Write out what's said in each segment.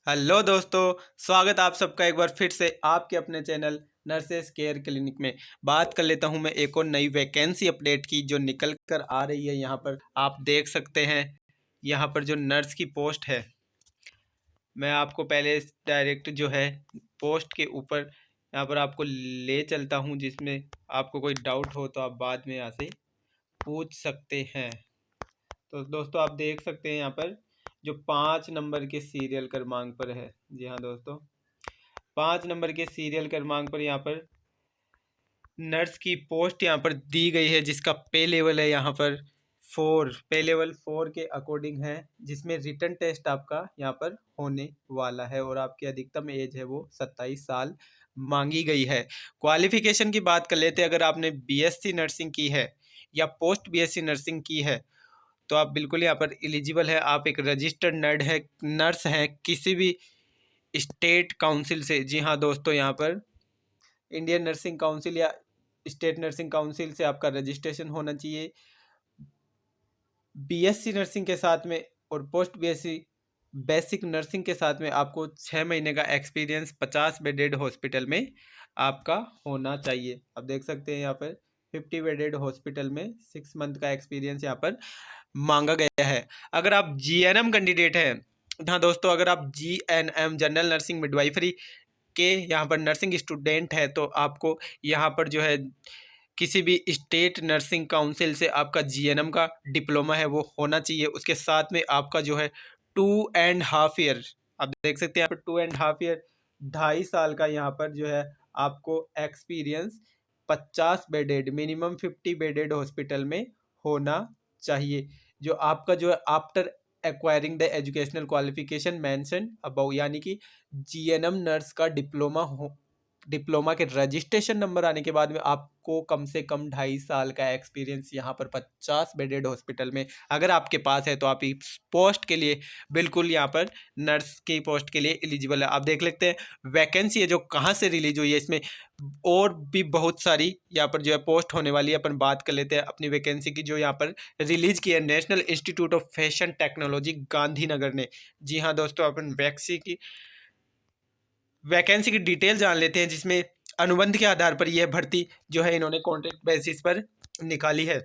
Hello दोस्तों, स्वागत आप सबका एक बार फिर से आपके अपने चैनल नर्सेस केयर क्लिनिक में। बात कर लेता हूं मैं एक और नई वैकेंसी अपडेट की जो निकल कर आ रही है। यहां पर आप देख सकते हैं, यहां पर जो नर्स की पोस्ट है, मैं आपको पहले डायरेक्ट जो है पोस्ट के ऊपर यहां पर आपको ले चलता हूं, जिसमें आपको कोई डाउट हो तो आप बाद में यहाँ से पूछ सकते हैं। तो दोस्तों आप देख सकते हैं यहाँ पर जो 5 नंबर के सीरियल क्रमांक पर है। जी हाँ दोस्तों, 5 नंबर के सीरियल क्रमांक पर यहाँ पर नर्स की पोस्ट यहाँ पर दी गई है, जिसका पे लेवल है यहाँ पर 4, पे लेवल 4 के अकॉर्डिंग है, जिसमें रिटन टेस्ट आपका यहाँ पर होने वाला है और आपकी अधिकतम एज है वो 27 साल मांगी गई है। क्वालिफिकेशन की बात कर लेते हैं, अगर आपने बीएससी नर्सिंग की है या पोस्ट बीएससी नर्सिंग की है तो आप बिल्कुल यहाँ पर एलिजिबल है। आप एक रजिस्टर्ड नर्स हैं किसी भी स्टेट काउंसिल से। जी हाँ दोस्तों, यहाँ पर इंडियन नर्सिंग काउंसिल या स्टेट नर्सिंग काउंसिल से आपका रजिस्ट्रेशन होना चाहिए। बीएससी नर्सिंग के साथ में और पोस्ट बीएससी बेसिक नर्सिंग के साथ में आपको 6 महीने का एक्सपीरियंस 50 बेडेड हॉस्पिटल में आपका होना चाहिए। आप देख सकते हैं यहाँ पर 50 बेडेड हॉस्पिटल में 6 मंथ का एक्सपीरियंस यहाँ पर मांगा गया है। अगर आप जीएनएम कैंडिडेट हैं, हाँ दोस्तों, अगर आप जीएनएम जनरल नर्सिंग मिडवाइफरी के यहाँ पर नर्सिंग स्टूडेंट है तो आपको यहाँ पर जो है किसी भी स्टेट नर्सिंग काउंसिल से आपका जीएनएम का डिप्लोमा है वो होना चाहिए। उसके साथ में आपका जो है 2.5 ईयर, आप देख सकते हैं यहाँ पर 2.5 ईयर, 2.5 साल का यहाँ पर जो है आपको experience 50 bedded minimum 50 bedded hospital में होना चाहिए। जो आपका जो है after acquiring the educational qualification mention above, यानी कि जीएनएम नर्स का डिप्लोमा के रजिस्ट्रेशन नंबर आने के बाद में आपको कम से कम 2.5 साल का एक्सपीरियंस यहाँ पर 50 बेडेड हॉस्पिटल में अगर आपके पास है तो आप इस पोस्ट के लिए बिल्कुल यहाँ पर नर्स की पोस्ट के लिए एलिजिबल है। आप देख लेते हैं वैकेंसी है जो कहाँ से रिलीज हुई है, इसमें और भी बहुत सारी यहाँ पर जो है पोस्ट होने वाली है। अपन बात कर लेते हैं अपनी वैकेंसी की जो यहाँ पर रिलीज की है national institute of fashion technology Gandhinagar ने। जी हाँ दोस्तों, अपन वैकेंसी की डिटेल जान लेते हैं, जिसमें अनुबंध के आधार पर यह भर्ती जो है इन्होंने कॉन्ट्रैक्ट बेसिस पर निकाली है।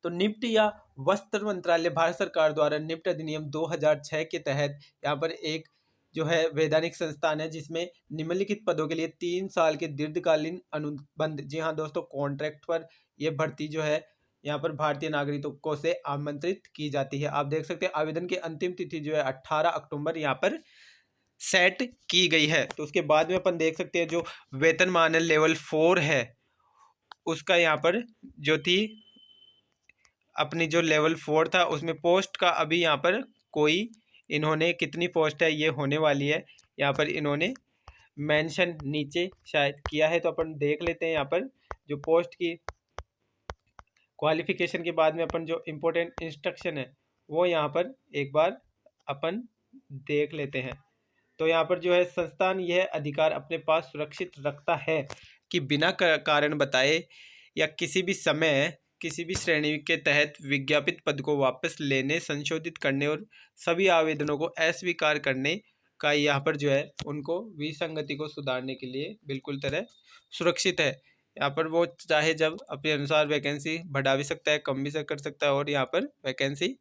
तो निफ्ट या वस्त्र मंत्रालय भारत सरकार द्वारा निफ्ट अधिनियम 2006 के तहत यहाँ पर एक जो है वैधानिक संस्थान है, जिसमें निम्नलिखित पदों के लिए 3 साल के दीर्घकालीन अनुबंध, जी हाँ दोस्तों, कॉन्ट्रैक्ट पर यह भर्ती जो है यहाँ पर भारतीय नागरिकों से आमंत्रित की जाती है। आप देख सकते हैं आवेदन की अंतिम तिथि जो है 18 अक्टूबर यहाँ पर सेट की गई है। तो उसके बाद में अपन देख सकते हैं जो वेतनमान लेवल 4 है उसका यहाँ पर जो थी अपनी जो लेवल 4 था उसमें पोस्ट का अभी यहाँ पर कोई इन्होंने कितनी पोस्ट है ये होने वाली है यहाँ पर इन्होंने मेंशन नीचे शायद किया है। तो अपन देख लेते हैं यहाँ पर जो पोस्ट की क्वालिफिकेशन के बाद में अपन जो इम्पोर्टेंट इंस्ट्रक्शन है वो यहाँ पर एक बार अपन देख लेते हैं। तो यहाँ पर जो है संस्थान यह अधिकार अपने पास सुरक्षित रखता है कि बिना कारण बताए या किसी भी समय किसी भी श्रेणी के तहत विज्ञापित पद को वापस लेने, संशोधित करने और सभी आवेदनों को अस्वीकार करने का यहाँ पर जो है उनको विसंगति को सुधारने के लिए बिल्कुल तरह सुरक्षित है। यहाँ पर वो चाहे जब अपने अनुसार वैकेंसी बढ़ा भी सकता है, कम भी कर सकता है और यहाँ पर वैकेंसी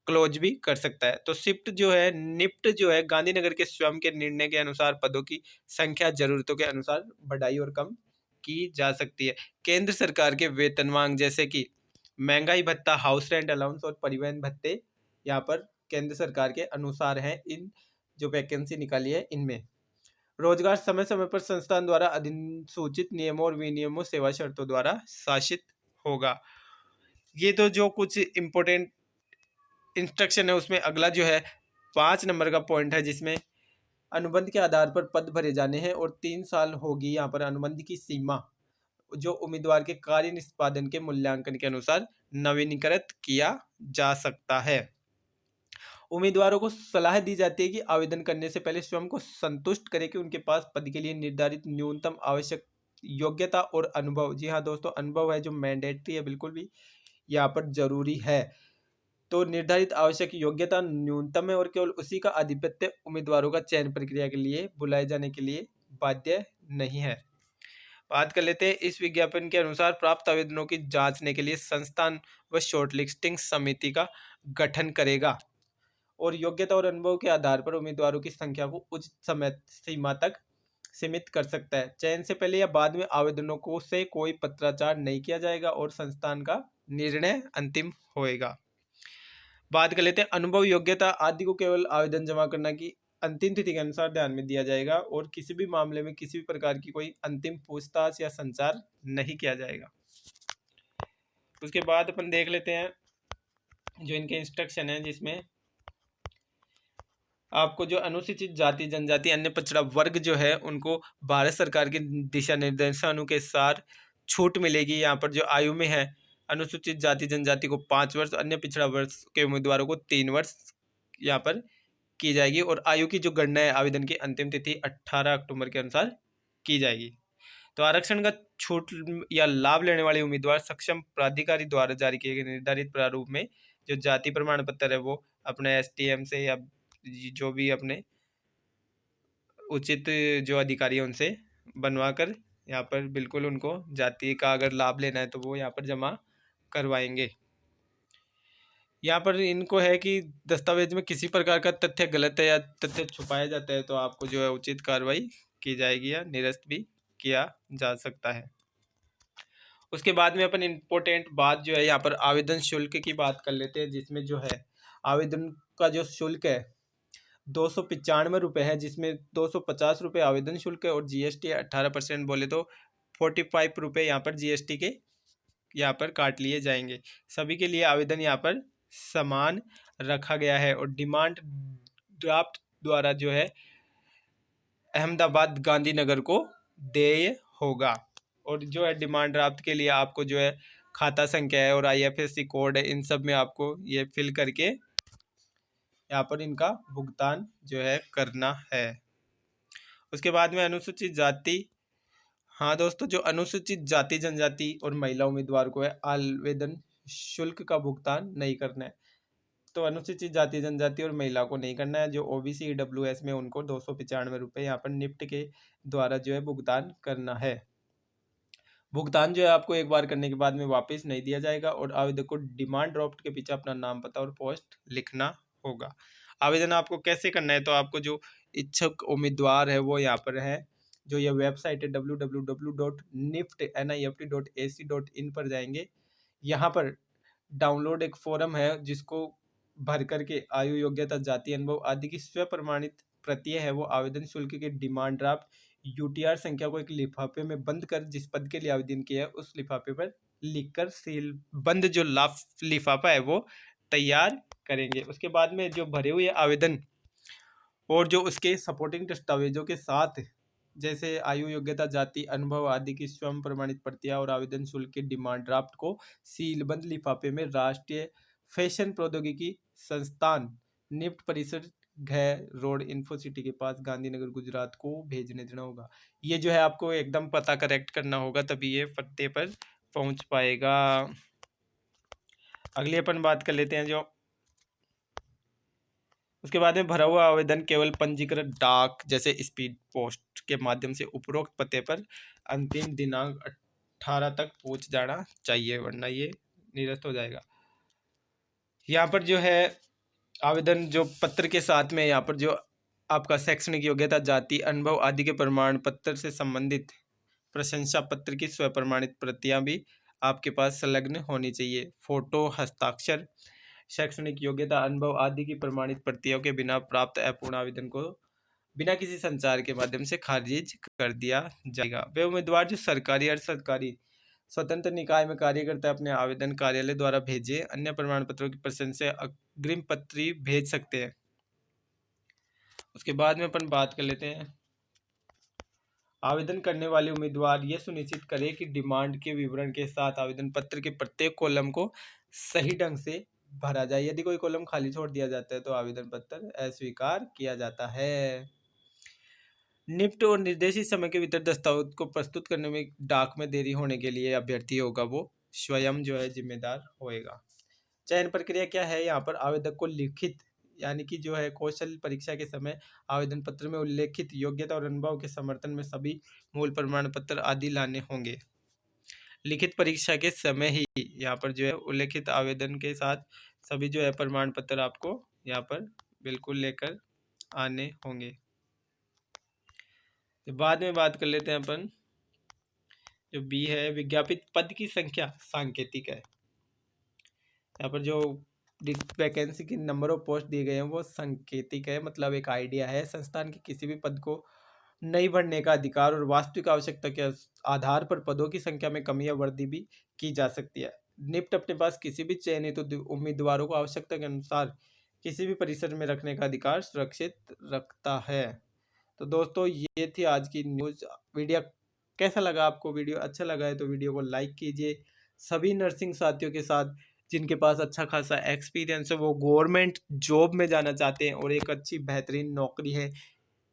क्लोज भी कर सकता है। तो शिफ्ट जो है निफ्ट जो है गांधीनगर के स्वयं के निर्णय के अनुसार पदों की संख्या जरूरतों के अनुसार बढ़ाई और कम की जा सकती है। केंद्र सरकार के वेतनमान जैसे कि महंगाई भत्ता, हाउस रेंट अलाउंस और परिवहन भत्ते यहाँ पर केंद्र सरकार के अनुसार हैं। इन जो वैकेंसी निकाली है इनमें रोजगार समय समय पर संस्थान द्वारा अधिसूचित नियमों और विनियमों सेवा शर्तों द्वारा शासित होगा। ये तो जो कुछ इम्पोर्टेंट इंस्ट्रक्शन है उसमें अगला जो है 5 नंबर का पॉइंट है, जिसमें अनुबंध के आधार पर पद भरे जाने हैं और 3 साल होगी यहाँ पर अनुबंध की सीमा, जो उम्मीदवार के कार्य निष्पादन के मूल्यांकन के अनुसार नवीनीकृत किया जा सकता है। उम्मीदवारों को सलाह दी जाती है कि आवेदन करने से पहले स्वयं को संतुष्ट करें कि उनके पास पद के लिए निर्धारित न्यूनतम आवश्यक योग्यता और अनुभव, जी हाँ दोस्तों, अनुभव है जो मैंडेटरी है, बिल्कुल भी यहाँ पर जरूरी है। तो निर्धारित आवश्यक योग्यता न्यूनतम है और केवल उसी का आधिपत्य उम्मीदवारों का चयन प्रक्रिया के लिए बुलाए जाने के लिए बाध्य नहीं है। बात कर लेते हैं इस विज्ञापन के अनुसार प्राप्त आवेदनों की जांचने के लिए संस्थान व शॉर्टलिस्टिंग समिति का गठन करेगा और योग्यता और अनुभव के आधार पर उम्मीदवारों की संख्या को उचित समय सीमा तक सीमित कर सकता है। चयन से पहले या बाद में आवेदनों को से कोई पत्राचार नहीं किया जाएगा और संस्थान का निर्णय अंतिम होएगा। बात कर लेते हैं अनुभव, योग्यता आदि को केवल आवेदन जमा करना की अंतिम तिथि के अनुसार ध्यान में दिया जाएगा और किसी भी मामले में किसी भी प्रकार की कोई अंतिम पूछताछ या संचार नहीं किया जाएगा। उसके बाद अपन देख लेते हैं जो इनके इंस्ट्रक्शन है, जिसमें आपको जो अनुसूचित जाति जनजाति अन्य पिछड़ा वर्ग जो है उनको भारत सरकार के दिशा निर्देशानुसार छूट मिलेगी। यहाँ पर जो आयु में है अनुसूचित जाति जनजाति को 5 वर्ष, अन्य पिछड़ा वर्ग के उम्मीदवारों को 3 वर्ष यहाँ पर की जाएगी और आयु की जो गणना है आवेदन की अंतिम तिथि 18 अक्टूबर के अनुसार की जाएगी। तो आरक्षण का छूट या लाभ लेने वाले उम्मीदवार सक्षम प्राधिकारी द्वारा जारी किए गए निर्धारित प्रारूप में जो जाति प्रमाण पत्र है वो अपने STM से या जो भी अपने उचित जो अधिकारी है उनसे बनवा कर यहाँ पर बिल्कुल उनको जाति का अगर लाभ लेना है तो वो यहाँ पर जमा करवाएंगे। यहाँ पर इनको है कि दस्तावेज में किसी प्रकार का तथ्य गलत है या तथ्य छुपाया जाता है तो आपको जो है उचित कार्रवाई की जाएगी या निरस्त भी किया जा सकता है। उसके बाद में अपन इम्पोर्टेंट बात जो है यहाँ पर आवेदन शुल्क की बात कर लेते हैं, जिसमें जो है आवेदन का जो शुल्क है 295 रुपये है, जिसमें 250 रुपये आवेदन शुल्क है और GST 18% बोले तो 45 रुपये यहाँ पर GST के यहाँ पर काट लिए जाएंगे। सभी के लिए आवेदन यहाँ पर समान रखा गया है और डिमांड ड्राफ्ट द्वारा जो है अहमदाबाद गांधीनगर को देय होगा और जो है डिमांड ड्राफ्ट के लिए आपको जो है खाता संख्या है और IFSC कोड है, इन सब में आपको ये फिल करके यहाँ पर इनका भुगतान जो है करना है। उसके बाद में अनुसूचित जाति, हाँ दोस्तों, जो अनुसूचित जाति जनजाति और महिला उम्मीदवार को है आवेदन शुल्क का भुगतान नहीं करना है। तो अनुसूचित जाति जनजाति और महिला को नहीं करना है। जो OBC EWS में उनको 295 रुपये यहाँ पर निफ्ट के द्वारा जो है भुगतान करना है। भुगतान जो है आपको एक बार करने के बाद में वापस नहीं दिया जाएगा और आवेदक को डिमांड ड्राफ्ट के पीछे अपना नाम, पता और पोस्ट लिखना होगा। आवेदन आपको कैसे करना है, तो आपको जो इच्छुक उम्मीदवार है वो यहाँ पर है, जो ये वेबसाइट है www.nift.ac.in पर जाएंगे। यहाँ पर डाउनलोड एक फॉर्म है जिसको भर करके आयु, योग्यता, जाति, अनुभव आदि की स्व प्रमाणित प्रतियां है वो आवेदन शुल्क के डिमांड ड्राफ्ट UTR संख्या को एक लिफाफे में बंद कर जिस पद के लिए आवेदन किया है उस लिफाफे पर लिखकर सील बंद जो लिफाफा है वो तैयार करेंगे। उसके बाद में जो भरे हुए आवेदन और जो उसके सपोर्टिंग दस्तावेजों के साथ जैसे आयु, योग्यता, जाति, अनुभव आदि की स्वयं प्रमाणित प्रतियां और आवेदन शुल्क के डिमांड ड्राफ्ट को सीलबंद लिफाफे में राष्ट्रीय फैशन प्रौद्योगिकी संस्थान निफ्ट परिसर घ रोड इन्फो सिटी के पास गांधीनगर गुजरात को भेजने देना होगा। ये जो है आपको एकदम पता करेक्ट करना होगा तभी ये पते पर पहुंच पाएगा। अगली अपन बात कर लेते हैं जो उसके बाद में भरा हुआ आवेदन केवल पंजीकृत डाक जैसे स्पीड पोस्ट के माध्यम से उपरोक्त पते पर अंतिम दिनांक 18 तक पहुंच जाना चाहिए, वरना ये निरस्त हो जाएगा। यहाँ पर जो है आवेदन जो पत्र के साथ में यहाँ पर जो आपका शैक्षणिक योग्यता, जाति, अनुभव आदि के प्रमाण पत्र से संबंधित प्रशंसा पत्र की स्व प्रमाणित प्रतियां भी आपके पास संलग्न होनी चाहिए। फोटो, हस्ताक्षर, शैक्षणिक योग्यता, अनुभव आदि की प्रमाणित प्रतियों के बिना प्राप्त अपूर्ण आवेदन को बिना किसी संचार के माध्यम से खारिज कर दिया जाएगा। वे उम्मीदवार जो सरकारी, अर्ध सरकारी, स्वतंत्र निकाय में कार्य करता है अपने आवेदन कार्यालय द्वारा भेजे अन्य प्रमाण पत्रों की प्रशंसा अग्रिम पत्री भेज सकते हैं। उसके बाद में अपन बात कर लेते हैं आवेदन करने वाले उम्मीदवार ये सुनिश्चित करें कि डिमांड के विवरण के साथ आवेदन पत्र के प्रत्येक कॉलम को सही ढंग से भरा जाए। यदि कोई कॉलम खाली छोड़ दिया जाता है तो आवेदन पत्र अस्वीकार किया जाता है। निफ्ट और निर्देशित समय के भीतर दस्तावेज को प्रस्तुत करने में डाक में देरी होने के लिए अभ्यर्थी होगा वो स्वयं जो है जिम्मेदार होएगा। चयन प्रक्रिया क्या है, यहाँ पर आवेदक को लिखित यानी कि जो है कौशल परीक्षा के समय आवेदन पत्र में उल्लेखित योग्यता और अनुभव के समर्थन में सभी मूल प्रमाण पत्र आदि लाने होंगे। लिखित परीक्षा के समय ही यहाँ पर जो है उल्लेखित आवेदन के साथ सभी जो है प्रमाण पत्र आपको यहाँ पर बिल्कुल लेकर आने होंगे। तो बाद में बात कर लेते हैं अपन, जो बी है, विज्ञापित पद की संख्या सांकेतिक है। यहाँ पर जो वैकेंसी की नंबर ऑफ पोस्ट दिए गए हैं वो सांकेतिक है, मतलब एक आइडिया है। संस्थान के किसी भी पद को नहीं भरने का अधिकार और वास्तविक आवश्यकता के आधार पर पदों की संख्या में कमी या वृद्धि भी की जा सकती है। निफ्ट अपने पास किसी भी चयनित उम्मीदवारों को आवश्यकता के अनुसार किसी भी परिसर में रखने का अधिकार सुरक्षित रखता है। तो दोस्तों ये थी आज की न्यूज़। वीडियो कैसा लगा आपको? वीडियो अच्छा लगा है तो वीडियो को लाइक कीजिए। सभी नर्सिंग साथियों के साथ जिनके पास अच्छा खासा एक्सपीरियंस है, वो गवर्नमेंट जॉब में जाना चाहते हैं और एक अच्छी बेहतरीन नौकरी है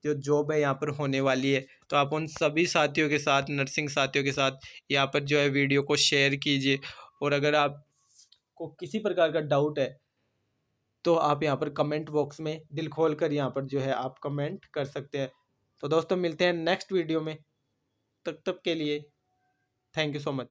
जो जॉब है यहाँ पर होने वाली है, तो आप उन सभी साथियों के साथ, नर्सिंग साथियों के साथ यहाँ पर जो है वीडियो को शेयर कीजिए। और अगर आपको किसी प्रकार का डाउट है तो आप यहाँ पर कमेंट बॉक्स में दिल खोल कर यहाँ पर जो है आप कमेंट कर सकते हैं। तो दोस्तों मिलते हैं नेक्स्ट वीडियो में, तब तक के लिए थैंक यू सो मच।